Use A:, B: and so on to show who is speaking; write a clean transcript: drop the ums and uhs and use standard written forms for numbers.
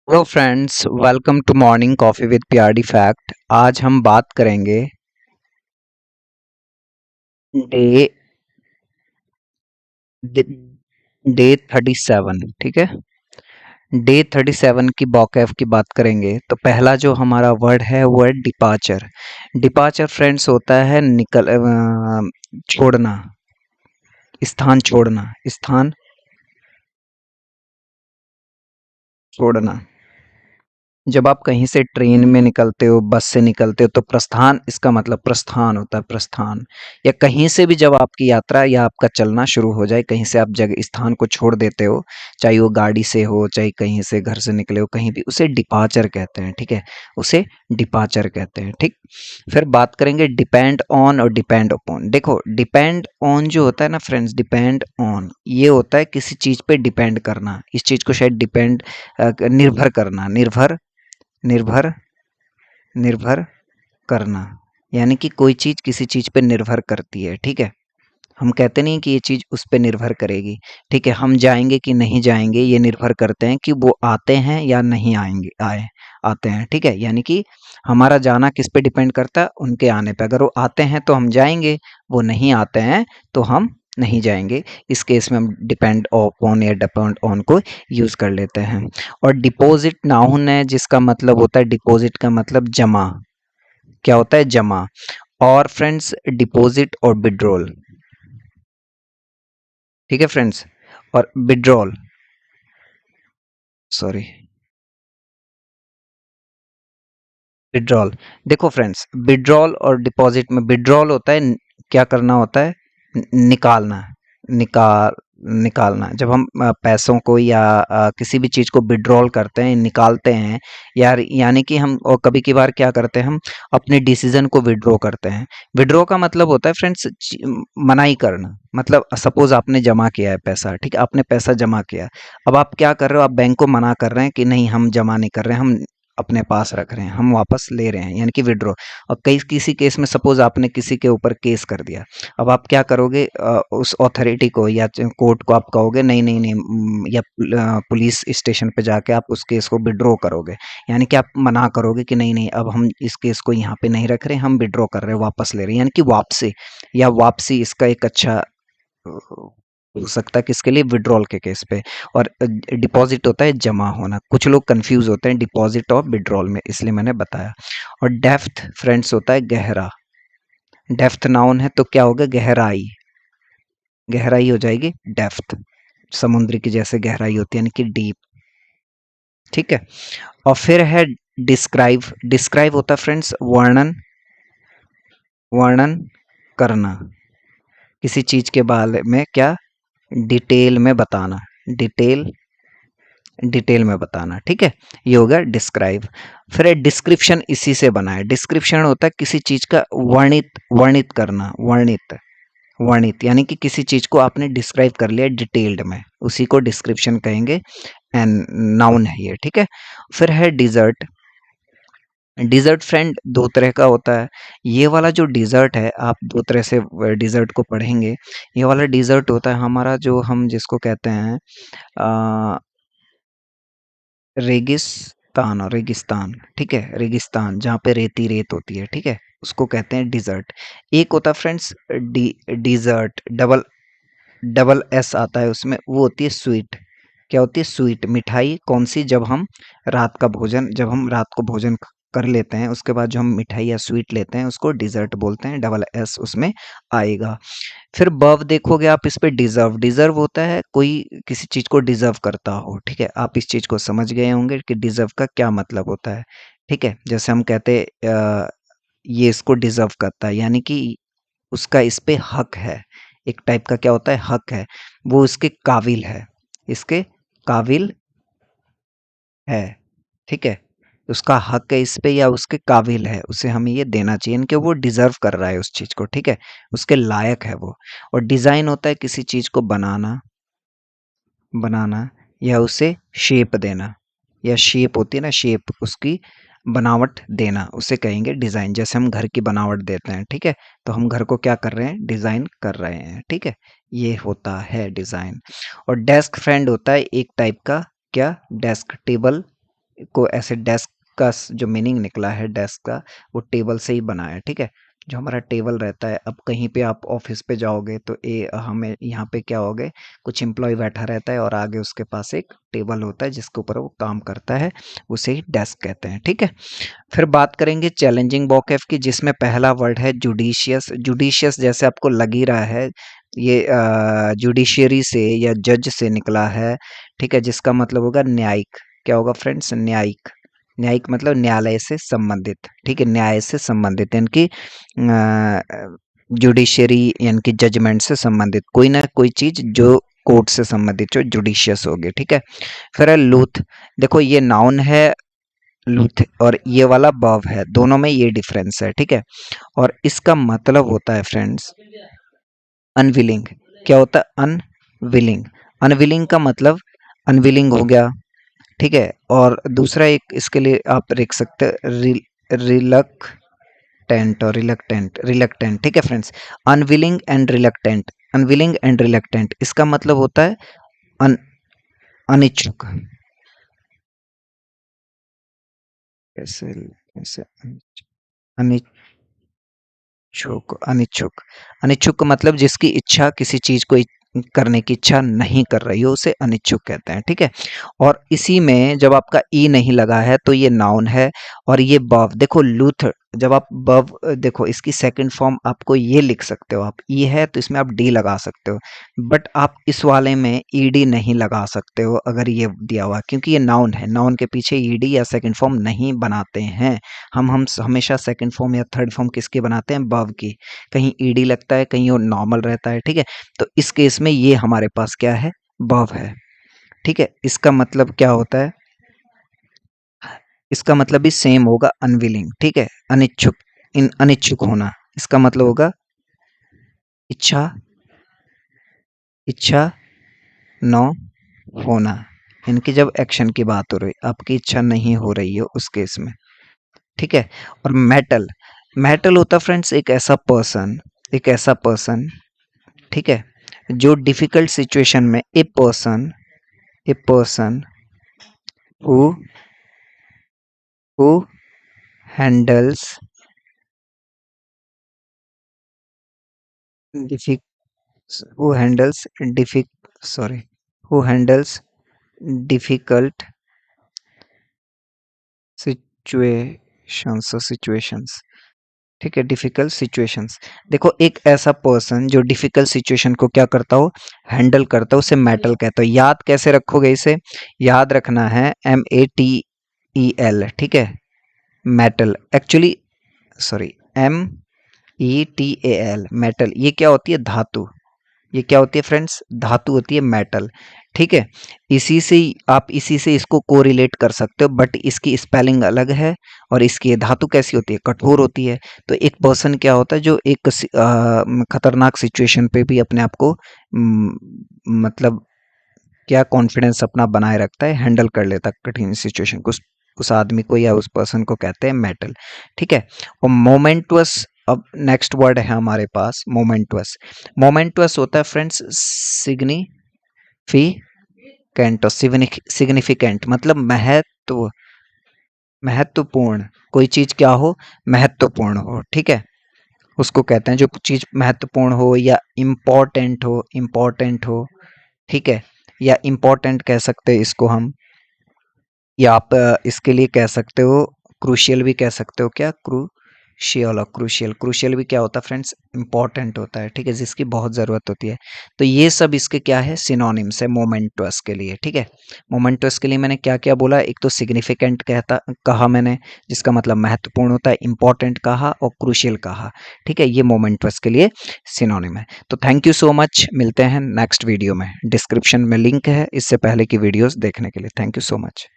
A: Hello friends, welcome to morning coffee with प्यारी fact. आज हम बात करेंगे डे डे 37। ठीक है, डे 37 की बॉकैफ की बात करेंगे तो पहला जो हमारा वर्ड है वो है डिपार्चर। डिपार्चर फ्रेंड्स होता है छोड़ना, स्थान छोड़ना, स्थान छोड़ना। जब आप कहीं से ट्रेन में निकलते हो, बस से निकलते हो तो प्रस्थान, इसका मतलब प्रस्थान होता है, प्रस्थान। या कहीं से भी जब आपकी यात्रा या आपका चलना शुरू हो जाए, कहीं से आप जगह स्थान को छोड़ देते हो, चाहे वो गाड़ी से हो, चाहे कहीं से घर से निकले हो, कहीं भी, उसे डिपार्चर कहते हैं। ठीक है, उसे डिपार्चर कहते हैं। ठीक, फिर बात करेंगे डिपेंड ऑन और डिपेंड अपॉन। देखो, डिपेंड ऑन जो होता है ना फ्रेंड्स, डिपेंड ऑन ये होता है किसी चीज पे डिपेंड करना, इस चीज को शायद डिपेंड, निर्भर करना, निर्भर, निर्भर, निर्भर करना। यानी कि कोई चीज़ किसी चीज़ पे निर्भर करती है। ठीक है, हम कहते नहीं कि ये चीज़ उस पे निर्भर करेगी। ठीक है, हम जाएँगे कि नहीं जाएँगे ये निर्भर करते हैं कि वो आते हैं या नहीं आएँगे, आते हैं। ठीक है, यानी कि हमारा जाना किस पे डिपेंड करता है? उनके आने पे। अगर वो आते हैं तो हम जाएँगे, वो नहीं आते हैं तो हम नहीं जाएँगे। इस केस में हम डिपेंड अपॉन या डिपेंड ऑन को यूज़ कर लेते हैं। और डिपॉज़िट नाउन है जिसका मतलब होता है, डिपॉज़िट का मतलब जमा। क्या होता है? जमा। और फ्रेंड्स डिपॉज़िट और विथड्रॉल। ठीक है फ्रेंड्स, और विथड्रॉल, सॉरी, विथड्रॉल। देखो फ्रेंड्स, विथड्रॉल और डिपॉजिट में विथड्रॉल होता है क्या करना होता है? निकालना, निकाल निकालना। जब हम पैसों को या किसी भी चीज़ को विथड्रॉल करते हैं, निकालते हैं, यार यानी कि हम, और कभी कभार क्या करते हैं, हम अपने डिसीजन को विथड्रॉ करते हैं। विथड्रॉ का मतलब होता है फ्रेंड्स मनाही करना। मतलब सपोज आपने जमा किया है पैसा, ठीक है, आपने पैसा जमा किया। अब आप क्या कर रहे हो? आप बैंक को मना कर रहे हैं कि नहीं, हम जमा नहीं कर रहे हैं, हम अपने पास रख रहे हैं, हम वापस ले रहे हैं, यानी कि विड्रॉ। और कई किसी केस में सपोज आपने किसी के ऊपर केस कर दिया। अब आप क्या करोगे? उस अथॉरिटी को या कोर्ट को आप कहोगे नहीं नहीं नहीं, या पुलिस स्टेशन पे जाके आप उस केस को विड्रॉ करोगे। यानी कि आप मना करोगे कि नहीं नहीं, अब हम इस केस को यहाँ पे नहीं रख रहे, हम विड्रॉ कर रहे हैं, वापस ले रहे हैं, यानी कि वापसी या वापसी, इसका एक अच्छा हो सकता है किसके लिए? विड्रॉल के केस पे। और डिपॉजिट होता है जमा होना। कुछ लोग कंफ्यूज होते हैं डिपॉजिट और विड्रॉल में, इसलिए मैंने बताया। और डेप्थ फ्रेंड्स होता है गहरा। डेप्थ नाउन है तो क्या होगा? गहराई, गहराई हो जाएगी डेप्थ। समुद्र की जैसे गहराई होती है, यानी कि डीप। ठीक है, और फिर है डिस्क्राइब। डिस्क्राइब होता है फ्रेंड्स वर्णन, वर्णन करना, किसी चीज के बारे में क्या, डिटेल में बताना, डिटेल, डिटेल में बताना। ठीक है, ये होगा डिस्क्राइब। फिर डिस्क्रिप्शन, इसी से बना है। डिस्क्रिप्शन होता है किसी चीज का वर्णित, वर्णित करना, वर्णित, वर्णित, यानी कि किसी चीज को आपने डिस्क्राइब कर लिया डिटेल्ड में, उसी को डिस्क्रिप्शन कहेंगे। एंड नाउन है ये। ठीक है, फिर है डिजर्ट। डिजर्ट फ्रेंड दो तरह का होता है। ये वाला जो डिजर्ट है, आप दो तरह से डिजर्ट को पढ़ेंगे। ये वाला डिजर्ट होता है हमारा, जो हम जिसको कहते हैं रेगिस्तान, और रेगिस्तान, ठीक है, रेगिस्तान जहाँ पे रेती रेत होती है, ठीक है, उसको कहते हैं डिजर्ट। एक होता है friends dessert, double, double S आता है उसमें, वो होती है स्वीट। क्या होती है? स्वीट, मिठाई। कौन सी? जब हम रात का भोजन, जब हम रात को भोजन कर लेते हैं, उसके बाद जो हम मिठाई या स्वीट लेते हैं, उसको डिजर्ट बोलते हैं, डबल एस उसमें आएगा। फिर बव देखोगे आप, इस पे डिजर्व। डिजर्व होता है कोई किसी चीज को डिजर्व करता हो। ठीक है, आप इस चीज को समझ गए होंगे कि डिजर्व का क्या मतलब होता है। ठीक है, जैसे हम कहते ये इसको डिजर्व करता है, यानी कि उसका इस पे हक है। एक टाइप का क्या होता है? हक है, वो इसके काबिल है, इसके काबिल है। ठीक है, उसका हक है इस पे या उसके काबिल है, उसे हमें ये देना चाहिए, इनके वो डिजर्व कर रहा है उस चीज को। ठीक है, उसके लायक है वो। और डिजाइन होता है किसी चीज को बनाना, बनाना, या उसे शेप देना, या शेप होती है ना, शेप, उसकी बनावट देना, उसे कहेंगे डिजाइन। जैसे हम घर की बनावट देते हैं, ठीक है, तो हम घर को क्या कर रहे हैं? डिजाइन कर रहे हैं। ठीक है, ये होता है डिजाइन। और डेस्क फ्रेंड होता है एक टाइप का, क्या? डेस्क, टेबल, को ऐसे डेस्क का जो मीनिंग निकला है डेस्क का, वो टेबल से ही बना है, ठीक है। जो हमारा टेबल रहता है, अब कहीं पे आप ऑफिस पे जाओगे तो हमें यहाँ पे क्या होगे, कुछ एम्प्लॉय बैठा रहता है और आगे उसके पास एक टेबल होता है जिसके ऊपर वो काम करता है, उसे ही डेस्क कहते हैं, ठीक है। फिर बात करेंगे चैलेंजिंग वोकैब की, जिसमें पहला वर्ड है जुडिशियस। जुडिशियस जैसे आपको लग ही रहा है, ये जुडिशियरी से या जज से निकला है, ठीक है, जिसका मतलब होगा न्यायिक। क्या होगा फ्रेंड्स, न्यायिक। न्यायिक मतलब न्यायालय से संबंधित, ठीक है, न्याय से संबंधित, यानी कि जुडिशियरी यानी कि जजमेंट से संबंधित कोई ना कोई चीज जो कोर्ट से संबंधित जो जुडिशियस होगी, ठीक है। फिर है लूथ। देखो ये नाउन है लूथ और ये वाला वर्ब है, दोनों में ये डिफरेंस है, ठीक है। और इसका मतलब होता है फ्रेंड्स अनविलिंग। क्या होता है, अनविलिंग। अनविलिंग का मतलब अनविलिंग हो गया, ठीक है। और दूसरा एक इसके लिए आप लिख सकते हैं रिलक्टेंट और रिलक्टेंट, रिलक्टेंट, ठीक है friends. Unwilling and reluctant, unwilling and reluctant, इसका मतलब होता है अन अनिच्छुक। कैसे कैसे इच्छुक, अनिच्छुक। अनिच्छुक का मतलब जिसकी इच्छा किसी चीज को करने की इच्छा नहीं कर रही हो, उसे अनिच्छुक कहते हैं, ठीक है। और इसी में जब आपका ई नहीं लगा है तो ये नाउन है। और ये बव, देखो लूथ, जब आप बव देखो इसकी सेकंड फॉर्म आपको ये लिख सकते हो, आप ई है तो इसमें आप डी लगा सकते हो, बट आप इस वाले में ईडी नहीं लगा सकते हो अगर ये दिया हुआ, क्योंकि ये नाउन है, नाउन के पीछे ईडी या सेकंड फॉर्म नहीं बनाते हैं। हम हमेशा सेकंड फॉर्म या थर्ड फॉर्म किसकी बनाते हैं, बव की। कहीं ईडी लगता है, कहीं वो नॉर्मल रहता है, ठीक है। तो इस केस में ये हमारे पास क्या है, बव है, ठीक है। इसका मतलब क्या होता है, इसका मतलब भी सेम होगा, अनविलिंग, ठीक है, अनिच्छुक। इन अनिच्छुक होना, इसका मतलब होगा इच्छा, इच्छा न होना, इनकी जब एक्शन की बात हो रही, आपकी इच्छा नहीं हो रही है उस केस में, ठीक है। और मेटल, मेटल होता फ्रेंड्स एक ऐसा पर्सन, एक ऐसा पर्सन, ठीक है, जो डिफिकल्ट सिचुएशन में a person who who handles diffic who handles diffic sorry who handles difficult situations, ठीक है, डिफिकल्ट सिचुएशंस। देखो एक ऐसा पर्सन जो डिफिकल्ट सिचुएशन को क्या करता हो, हैंडल करता हो, उसे मेटल कहते हो। याद कैसे रखोगे इसे, याद रखना है METEL, ठीक है, metal actually, sorry METAL, metal, ये क्या होती है, धातु। ये क्या होती है फ्रेंड्स, धातु होती है मेटल, ठीक है। आप इसी से इसको कोरिलेट कर सकते हो, बट इसकी स्पेलिंग अलग है और इसकी धातु कैसी होती है, कठोर होती है। तो एक पर्सन क्या होता है जो एक खतरनाक सिचुएशन पे भी अपने आप को मतलब क्या कॉन्फिडेंस अपना बनाए रखता है, हैंडल कर लेता है कठिन सिचुएशन को, उस आदमी को या उस पर्सन को कहते हैं मेटल, ठीक है। और मोमेंटुअस, अब नेक्स्ट वर्ड है हमारे पास मोमेंटुअस। मोमेंटुअस होता है फ्रेंड्स सिग्निफिकेंट, सिग्निफिकेंट मतलब महत्वपूर्ण, कोई चीज क्या हो, महत्वपूर्ण हो, ठीक है, उसको कहते हैं जो चीज महत्वपूर्ण हो या इम्पोर्टेंट हो, ठीक है। या इम्पोर्टेंट कह सकते हैं इसको हम, या आप इसके लिए कह सकते हो क्रूशियल भी कह सकते हो, क्या क्रूशियल, और क्रूशियल, क्रूशियल भी क्या होता है फ्रेंड्स, इंपॉर्टेंट होता है, ठीक है, जिसकी बहुत ज़रूरत होती है। तो ये सब इसके क्या है, सिनोनिम्स है मोमेंटस के लिए, ठीक है। मोमेंटस के लिए मैंने क्या क्या बोला, एक तो सिग्निफिकेंट कहा मैंने, जिसका मतलब महत्वपूर्ण होता है, इंपॉर्टेंट कहा और क्रूशियल कहा, ठीक है, ये मोमेंटस के लिए सिनोनिम है। तो थैंक यू सो मच, मिलते हैं नेक्स्ट वीडियो में, डिस्क्रिप्शन में लिंक है इससे पहले की वीडियोस देखने के लिए। Thank you so much.